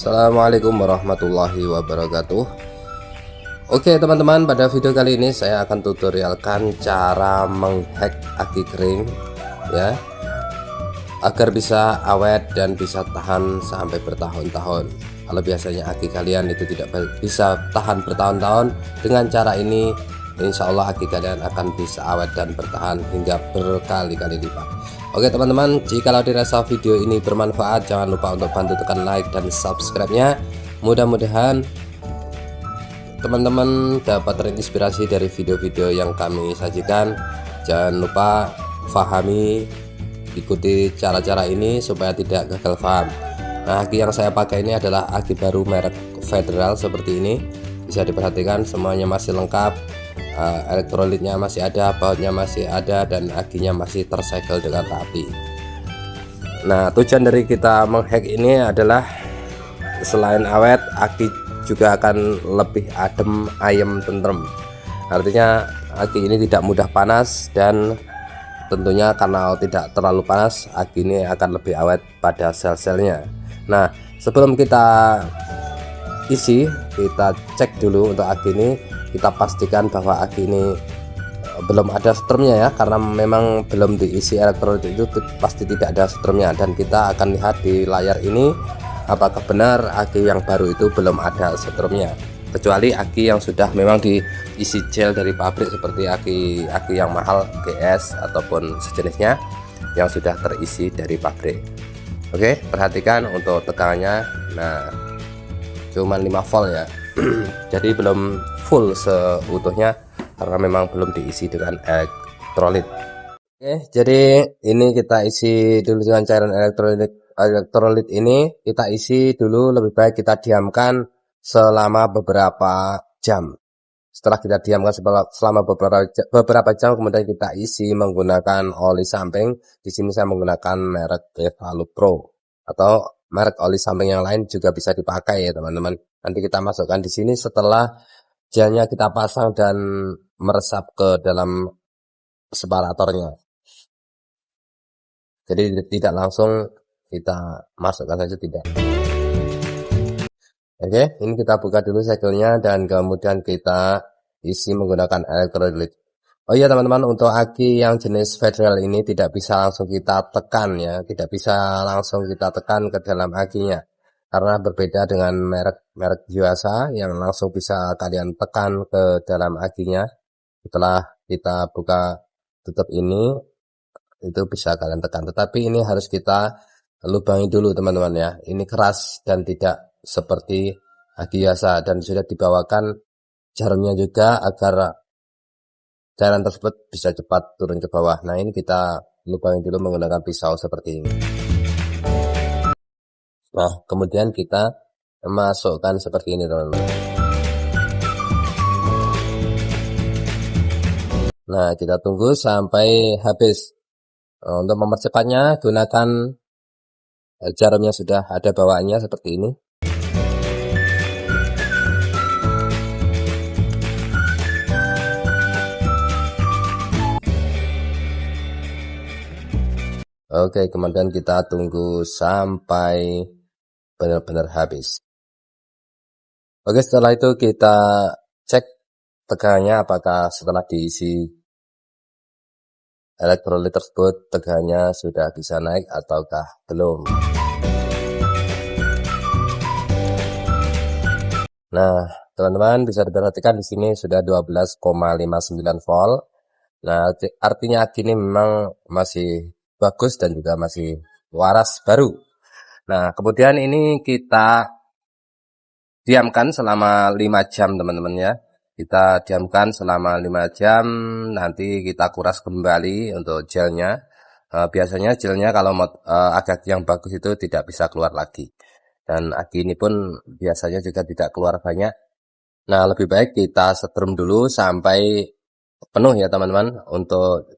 Assalamualaikum warahmatullahi wabarakatuh. Oke teman-teman, pada video kali ini saya akan tutorialkan cara menghack aki kering ya, agar bisa awet dan bisa tahan sampai bertahun-tahun. Kalau biasanya aki kalian itu tidak bisa tahan bertahun-tahun, dengan cara ini insya Allah aki kalian akan bisa awet dan bertahan hingga berkali-kali lipat. Oke teman-teman, jikalau dirasa video ini bermanfaat, jangan lupa untuk bantu tekan like dan subscribe-nya. Mudah-mudahan teman-teman dapat terinspirasi dari video-video yang kami sajikan. Jangan lupa pahami, ikuti cara-cara ini supaya tidak gagal paham. Nah, aki yang saya pakai ini adalah aki baru merek Federal seperti ini. Bisa diperhatikan semuanya masih lengkap. Elektrolitnya masih ada, bautnya masih ada, dan akinya masih tersegel dengan rapi. Nah, tujuan dari kita menghack ini adalah selain awet, aki juga akan lebih adem, ayem, tentrem. Artinya aki ini tidak mudah panas, dan tentunya karena tidak terlalu panas, aki ini akan lebih awet pada sel-selnya. Nah, sebelum kita isi, kita cek dulu untuk aki ini. Kita pastikan bahwa aki ini belum ada strumnya ya, karena memang belum diisi elektrolit itu pasti tidak ada strumnya. Dan kita akan lihat di layar ini apakah benar aki yang baru itu belum ada strumnya, kecuali aki yang sudah memang diisi gel dari pabrik seperti aki yang mahal GS ataupun sejenisnya yang sudah terisi dari pabrik. Oke, perhatikan untuk tegangannya. Nah, cuman 5 volt ya. Jadi belum full seutuhnya karena memang belum diisi dengan elektrolit. Oke, jadi ini kita isi dulu dengan cairan elektrolit ini. Kita isi dulu, lebih baik kita diamkan selama beberapa jam. Setelah kita diamkan selama beberapa jam, kemudian kita isi menggunakan oli samping. Di sini saya menggunakan merek Evalup Pro, atau merek oli samping yang lain juga bisa dipakai ya teman-teman. Nanti kita masukkan di sini setelah gelnya kita pasang dan meresap ke dalam separatornya. Jadi tidak langsung kita masukkan saja, tidak. Oke, ini kita buka dulu segelnya dan kemudian kita isi menggunakan elektrolit. Oh iya teman-teman, untuk aki yang jenis Federal ini tidak bisa langsung kita tekan ya, tidak bisa langsung kita tekan ke dalam akinya. Karena berbeda dengan merek Yuasa yang langsung bisa kalian tekan ke dalam akinya. Setelah kita buka tutup ini, itu bisa kalian tekan. Tetapi ini harus kita lubangi dulu teman-teman ya. Ini keras dan tidak seperti aki Yuasa, dan sudah dibawakan jarumnya juga agar cairan tersebut bisa cepat turun ke bawah. Nah, ini kita lubangi dulu menggunakan pisau seperti ini. Nah, kemudian kita masukkan seperti ini teman-teman. Nah, kita tunggu sampai habis. Untuk mempercepatnya, gunakan jarumnya sudah ada bawaannya seperti ini. Oke, kemudian kita tunggu sampai benar-benar habis. Oke, setelah itu kita cek tegangannya apakah setelah diisi elektrolit tersebut tegangannya sudah bisa naik ataukah belum. Nah, teman-teman bisa diperhatikan di sini sudah 12,59 volt. Nah, artinya aki ini memang masih bagus dan juga masih waras baru. Nah, kemudian ini kita diamkan selama 5 jam teman-teman ya. Kita diamkan selama 5 jam, nanti kita kuras kembali untuk gelnya. Biasanya gelnya kalau agak yang bagus itu tidak bisa keluar lagi. Dan aki ini pun biasanya juga tidak keluar banyak. Nah, lebih baik kita setrum dulu sampai penuh ya teman-teman. Untuk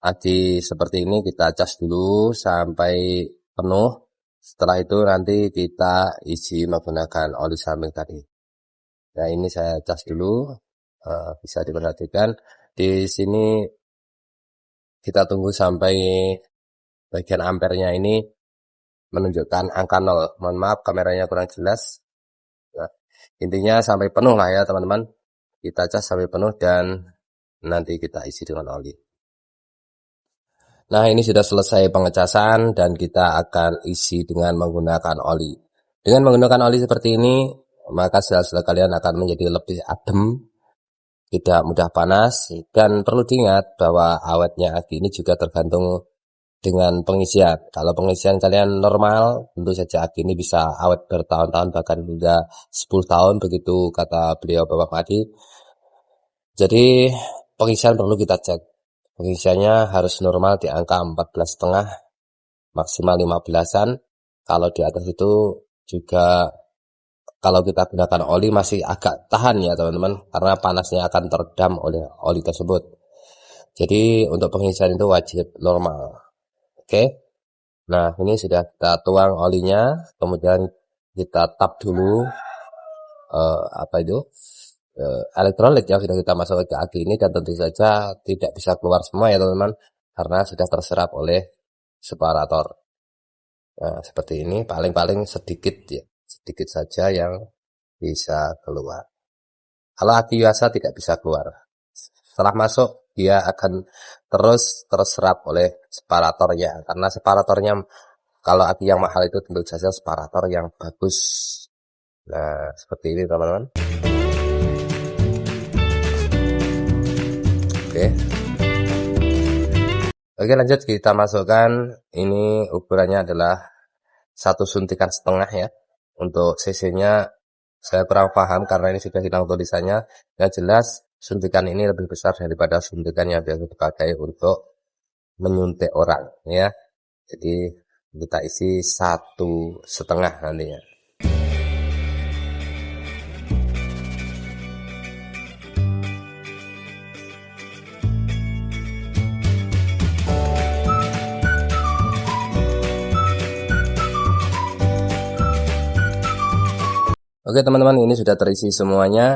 aki seperti ini kita cas dulu sampai penuh. Setelah itu nanti kita isi menggunakan oli samping tadi. Nah, ini saya cas dulu, bisa diperhatikan di sini. Kita tunggu sampai bagian ampernya ini menunjukkan angka 0. Mohon maaf kameranya kurang jelas. Nah, intinya sampai penuh lah ya teman-teman. Kita cas sampai penuh dan nanti kita isi dengan oli. Nah, ini sudah selesai pengecasan dan kita akan isi dengan menggunakan oli. Dengan menggunakan oli seperti ini, maka sel-sel kalian akan menjadi lebih adem, tidak mudah panas, dan perlu diingat bahwa awetnya aki ini juga tergantung dengan pengisian. Kalau pengisian kalian normal, tentu saja aki ini bisa awet bertahun-tahun, bahkan hingga 10 tahun, begitu kata beliau Bapak Madi. Jadi pengisian perlu kita cek. Pengisiannya harus normal di angka 14,5, maksimal 15-an. Kalau di atas itu juga, kalau kita gunakan oli masih agak tahan ya teman-teman, karena panasnya akan teredam oleh oli tersebut. Jadi untuk pengisian itu wajib normal. Oke. Nah, ini sudah kita tuang olinya, kemudian kita tap dulu elektrolit yang sudah kita masukkan ke aki ini, dan tentu saja tidak bisa keluar semua ya teman-teman, karena sudah terserap oleh separator. Nah, seperti ini, paling-paling sedikit ya, sedikit saja yang bisa keluar. Kalau aki biasa tidak bisa keluar. Setelah masuk, dia akan terus terserap oleh separatornya, karena separatornya kalau aki yang mahal itu tentu saja separator yang bagus. Nah, seperti ini teman-teman. Oke, lanjut kita masukkan. Ini ukurannya adalah 1 suntikan setengah ya. Untuk cc-nya saya kurang paham karena ini sudah hilang tulisannya. Yang jelas suntikan ini lebih besar daripada suntikan yang biasa dipakai untuk menyuntik orang ya. Jadi kita isi 1,5 nantinya. Oke teman-teman, ini sudah terisi semuanya.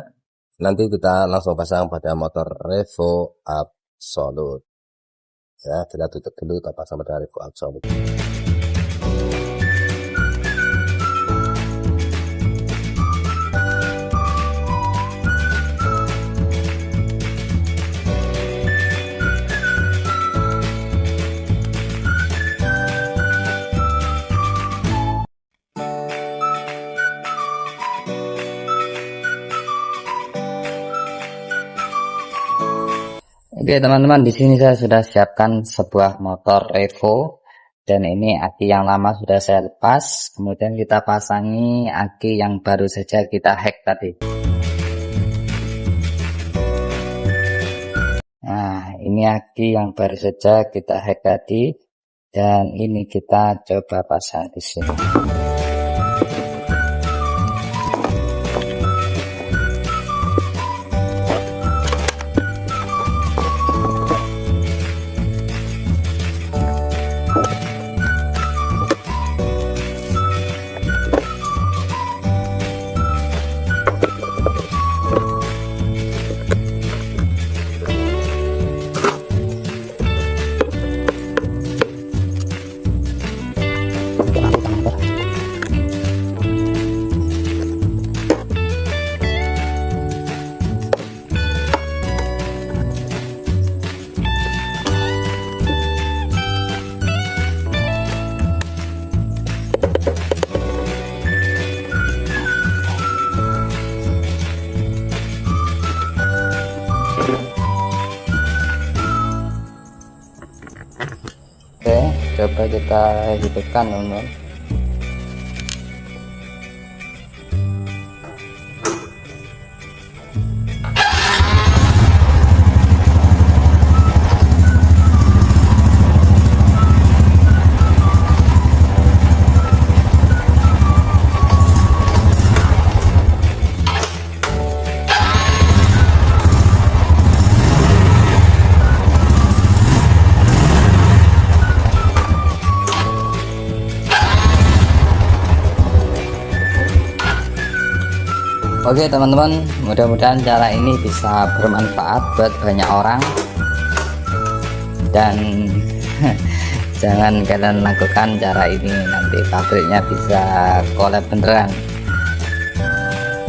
Nanti kita langsung pasang pada motor Revo Absolute. Ya, kita tutup dulu, kita pasang pada Revo Absolute. Oke teman-teman, di sini saya sudah siapkan sebuah motor Revo, dan ini aki yang lama sudah saya lepas, kemudian kita pasangi aki yang baru saja kita hack tadi. Nah, ini aki yang baru saja kita hack tadi, dan ini kita coba pasang di sini. Oke, coba kita hidupkan teman-teman. Oke teman-teman, mudah-mudahan cara ini bisa bermanfaat buat banyak orang, dan jangan kalian lakukan cara ini, nanti pabriknya bisa collab beneran.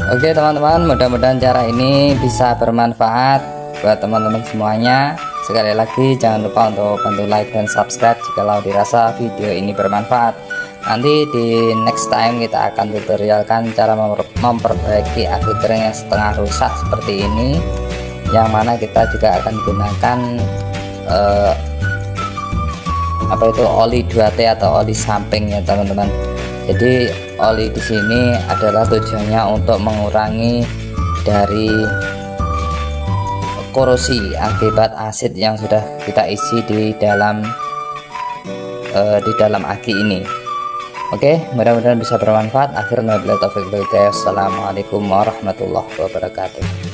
Oke teman-teman, mudah-mudahan cara ini bisa bermanfaat buat teman-teman semuanya. Sekali lagi jangan lupa untuk bantu like dan subscribe jikalau dirasa video ini bermanfaat. Nanti di next time kita akan tutorialkan cara memperbaiki aki kering yang setengah rusak seperti ini, yang mana kita juga akan gunakan oli 2T atau oli samping ya teman-teman. Jadi oli di sini adalah tujuannya untuk mengurangi dari korosi akibat asid yang sudah kita isi di dalam aki ini. Oke, mudah-mudahan bisa bermanfaat. Akhirnya, Assalamualaikum warahmatullahi wabarakatuh.